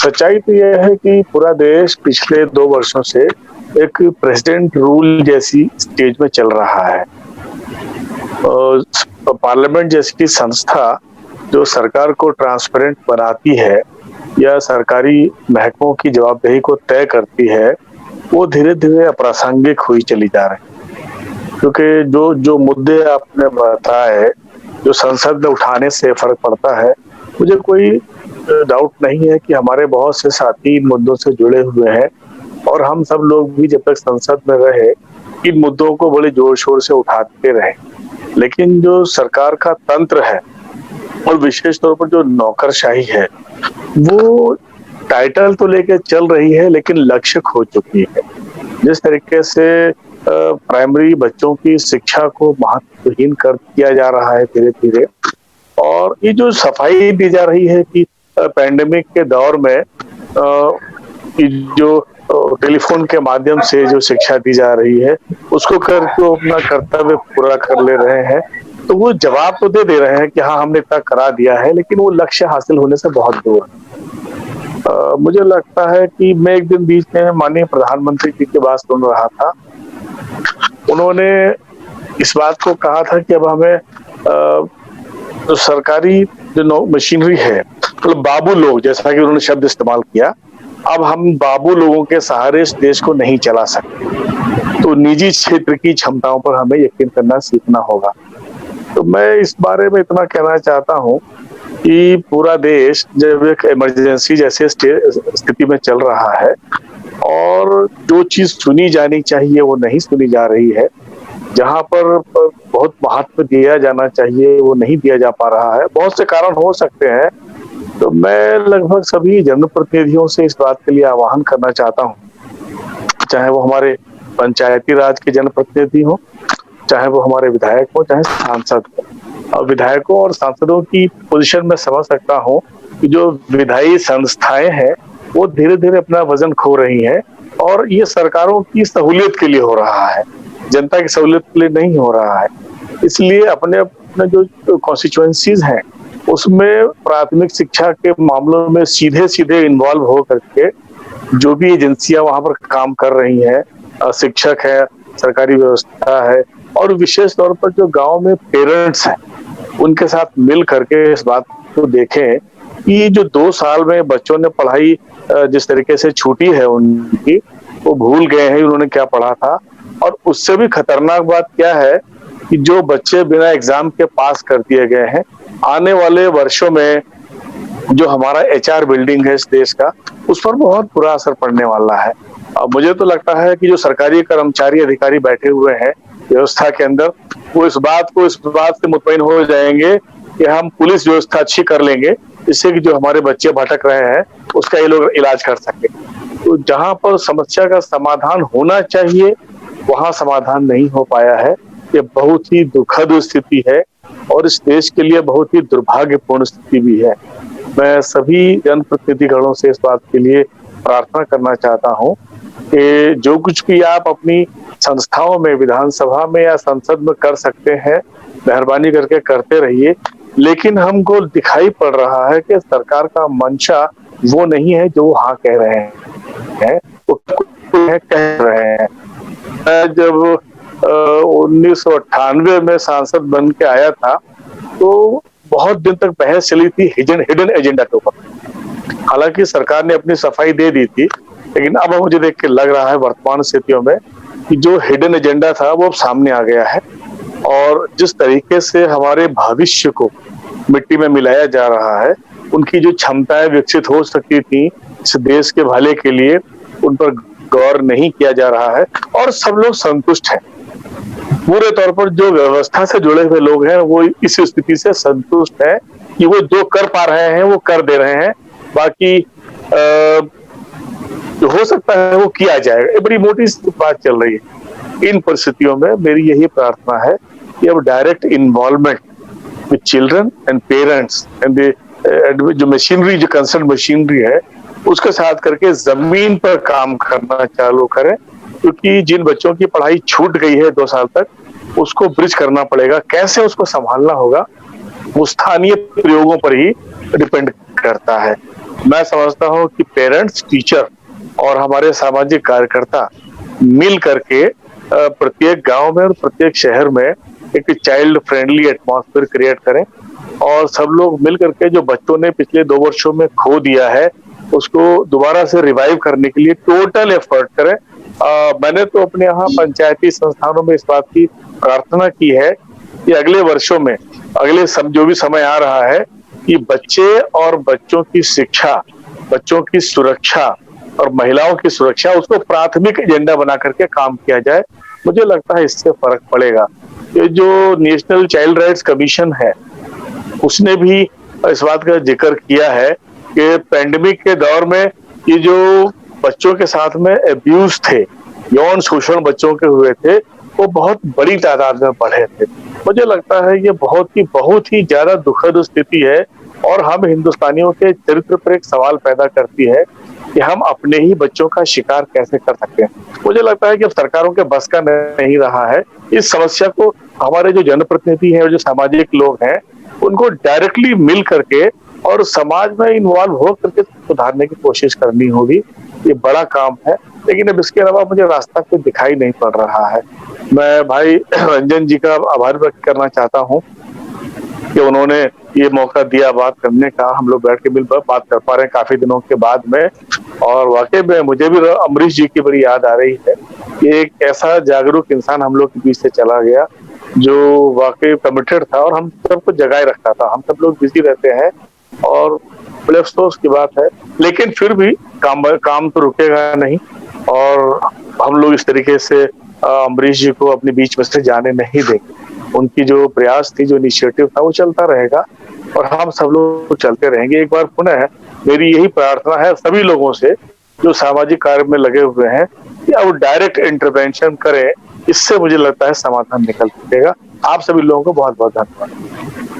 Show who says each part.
Speaker 1: सच्चाई तो यह है कि पूरा देश पिछले 2 वर्षों से एक प्रेसिडेंट रूल जैसी स्टेज में चल रहा है। पार्लियामेंट जैसी संस्था जो सरकार को ट्रांसपेरेंट बनाती है या सरकारी महकमों की जवाबदेही को तय करती है, वो धीरे-धीरे अप्रासंगिक हुई चली जा रही है। क्योंकि जो जो मुद्दे आपने बताए, जो संसद में उठाने से फ़र्क पड़ता है, मुझे कोई डाउट नहीं है कि हमारे बहुत से साथी इन मुद्दों से जुड़े हुए हैं और हम सब लोग भी जब तक संसद में रहे, इन मुद्दों को बड़े जोर-शोर से उठाते रहे। लेकिन जो सरकार का तंत्र है और विशेष तौर पर जो नौकरशाही है, वो टाइटल तो लेके चल रही है लेकिन लक्ष्य खो चुकी है। जिस तरीके से प्राइमरी बच्चों की शिक्षा को महत्वहीन कर दिया जा रहा है धीरे-धीरे, और ये जो सफाई दी जा रही है कि पैंडेमिक के दौर में कि जो टेलीफोन के माध्यम से जो शिक्षा दी जा रही है, उसको करके वो अपना कर्तव्य पूरा कर ले रहे हैं। तो वो जवाब तो दे रहे हैं कि हाँ, हमने इतना करा दिया है, लेकिन वो लक्ष्य हासिल होने से बहुत दूर है। मुझे लगता है कि मैं एक दिन बीच में माननीय प्रधानमंत्री जी की बात सुन रहा था। उन्होंने इस बात को कहा था कि अब हमें जो सरकारी जो मशीनरी है, मतलब बाबू लोग, जैसा कि उन्होंने शब्द इस्तेमाल किया, अब हम बाबू लोगों के सहारे इस देश को नहीं चला सकते। तो निजी क्षेत्र की क्षमताओं पर हमें यकीन करना सीखना होगा। तो मैं इस बारे में इतना कहना चाहता हूँ कि पूरा देश जब एक इमरजेंसी जैसे स्थिति में चल रहा है और जो चीज़ सुनी जानी चाहिए वो नहीं सुनी जा रही है, जहाँ पर बहुत महत्व दिया जाना चाहिए वो नहीं दिया जा पा रहा है। बहुत से कारण हो सकते हैं, तो मैं लगभग सभी जनप्रतिनिधियों से इस बात के लिए आह्वान करना चाहता हूँ, चाहे वो हमारे पंचायती राज के जनप्रतिनिधि हों, चाहे वो हमारे विधायक हों, चाहे सांसद हों। और विधायकों और सांसदों की पोजीशन में समझ सकता हूँ कि जो विधायी संस्थाएं हैं, वो धीरे-धीरे अपना वजन खो रही हैं और ये सरकारों की सहूलियत के लिए हो रहा है, जनता की सहूलियत के लिए नहीं हो रहा है। इसलिए अपने जो कॉन्स्टिट्यूएंसीज हैं, उसमें प्राथमिक शिक्षा के मामलों में सीधे-सीधे इन्वॉल्व हो करके जो भी एजेंसियां वहां पर काम कर रही हैं, शिक्षक है, सरकारी व्यवस्था है और विशेष तौर पर जो गांव में पेरेंट्स हैं, उनके साथ मिल करके इस बात को देखें कि जो 2 साल में बच्चों ने पढ़ाई जिस तरीके से छूटी है उनकी, वो भूल गए हैं उन्होंने क्या पढ़ा था। और उससे भी खतरनाक बात क्या है कि जो बच्चे बिना एग्जाम के पास कर दिए गए हैं, आने वाले वर्षों में जो हमारा एचआर बिल्डिंग है इस देश का, उस पर बहुत बुरा असर पड़ने वाला है। मुझे तो लगता है कि जो सरकारी कर्मचारी अधिकारी बैठे हुए हैं व्यवस्था के अंदर, वो इस बात से मुतमईन हो जाएंगे कि हम पुलिस व्यवस्था अच्छी कर लेंगे, जिससे कि जो हमारे बच्चे भटक रहे हैं उसका ये लोग इलाज कर सके। तो जहाँ पर समस्या का समाधान होना चाहिए, वहाँ समाधान नहीं हो पाया है। ये बहुत ही दुखद स्थिति है और इस देश के लिए बहुत ही दुर्भाग्यपूर्ण स्थिति भी है। मैं सभी जनप्रतिनिधिगणों से इस बात के लिए प्रार्थना करना चाहता हूँ कि जो कुछ भी आप अपनी संस्थाओं में, विधानसभा में या संसद में कर सकते हैं, मेहरबानी करके करते रहिए। लेकिन हमको दिखाई पड़ रहा है कि सरकार का मंशा वो नहीं है जो हाँ कह रहे हैं, वो कह रहे हैं। मैं जब 1998 में सांसद बन के आया था, तो बहुत दिन तक बहस चली थी हिडन एजेंडा के ऊपर। हालांकि सरकार ने अपनी सफाई दे दी थी, लेकिन अब मुझे देख के लग रहा है वर्तमान स्थितियों में कि जो हिडन एजेंडा था वो अब सामने आ गया है और जिस तरीके से हमारे भविष्य को मिट्टी में मिलाया जा रहा है, उनकी जो क्षमताएं विकसित हो सकती थी इस देश के भले के लिए, उन पर गौर नहीं किया जा रहा है और सब लोग संतुष्ट हैं। पूरे तौर पर जो व्यवस्था से जुड़े हुए लोग हैं वो इस स्थिति से संतुष्ट है कि वो जो कर पा रहे हैं वो कर दे रहे हैं, बाकी जो हो सकता है वो किया जाएगा। ये बड़ी मोटी बात चल रही है। इन परिस्थितियों में मेरी यही प्रार्थना है कि अब direct involvement with children and parents and जो मशीनरी, जो कंसर्न मशीनरी है, उसके साथ करके जमीन पर काम करना चालू करें, क्योंकि जिन बच्चों की पढ़ाई छूट गई है 2 साल तक, उसको ब्रिज करना पड़ेगा। कैसे उसको संभालना होगा वो स्थानीय प्रयोगों पर ही डिपेंड करता है। मैं समझता हूँ कि पेरेंट्स, टीचर और हमारे सामाजिक कार्यकर्ता मिल करके प्रत्येक गांव में और प्रत्येक शहर में एक चाइल्ड फ्रेंडली एटमॉस्फेयर क्रिएट करें और सब लोग मिल करके जो बच्चों ने पिछले 2 वर्षों में खो दिया है, उसको दोबारा से रिवाइव करने के लिए टोटल एफर्ट करें। मैंने तो अपने यहाँ पंचायती संस्थानों में इस बात की प्रार्थना की है कि अगले वर्षों में, अगले जो भी समय आ रहा है, कि बच्चे और बच्चों की शिक्षा, बच्चों की सुरक्षा और महिलाओं की सुरक्षा, उसको प्राथमिक एजेंडा बना करके काम किया जाए। मुझे लगता है इससे फर्क पड़ेगा। ये जो नेशनल चाइल्ड राइट्स कमीशन है, उसने भी इस बात का जिक्र किया है कि पैंडेमिक के दौर में ये जो बच्चों के साथ में अब्यूज थे, यौन शोषण बच्चों के हुए थे, वो बहुत बड़ी तादाद में बढ़े थे। मुझे लगता है ये बहुत ही ज्यादा दुखद स्थिति है और हम हिंदुस्तानियों के चरित्र पर एक सवाल पैदा करती है कि हम अपने ही बच्चों का शिकार कैसे कर सकते हैं। मुझे लगता है कि अब सरकारों के बस का नहीं रहा है। इस समस्या को हमारे जो जनप्रतिनिधि हैं और जो सामाजिक लोग हैं, उनको डायरेक्टली मिल करके और समाज में इन्वॉल्व हो करके सुधारने की कोशिश करनी होगी। ये बड़ा काम है, लेकिन अब इसके अलावा मुझे रास्ता कोई दिखाई नहीं पड़ रहा है। मैं भाई रंजन जी का आभार व्यक्त करना चाहता हूँ कि उन्होंने ये मौका दिया बात करने का। हम लोग बैठ के मिलकर बात कर पा रहे हैं काफी दिनों के बाद में, और वाकई में मुझे भी अमरीश जी की बड़ी याद आ रही है कि एक ऐसा जागरूक इंसान हम लोग के बीच से चला गया जो वाकई कमिटेड था और हम सबको जगाए रखता था। हम सब लोग बिजी रहते हैं और बड़े अफसोस की बात है, लेकिन फिर भी काम तो रुकेगा नहीं और हम लोग इस तरीके से अमरीश जी को अपने बीच में से जाने नहीं देंगे। उनकी जो प्रयास थी, जो इनिशिएटिव था, वो चलता रहेगा और हम सब लोग चलते रहेंगे। एक बार पुनः मेरी यही प्रार्थना है सभी लोगों से जो सामाजिक कार्य में लगे हुए हैं कि अब डायरेक्ट इंटरवेंशन करें। इससे मुझे लगता है समाधान निकल सकेगा। आप सभी लोगों को बहुत बहुत धन्यवाद।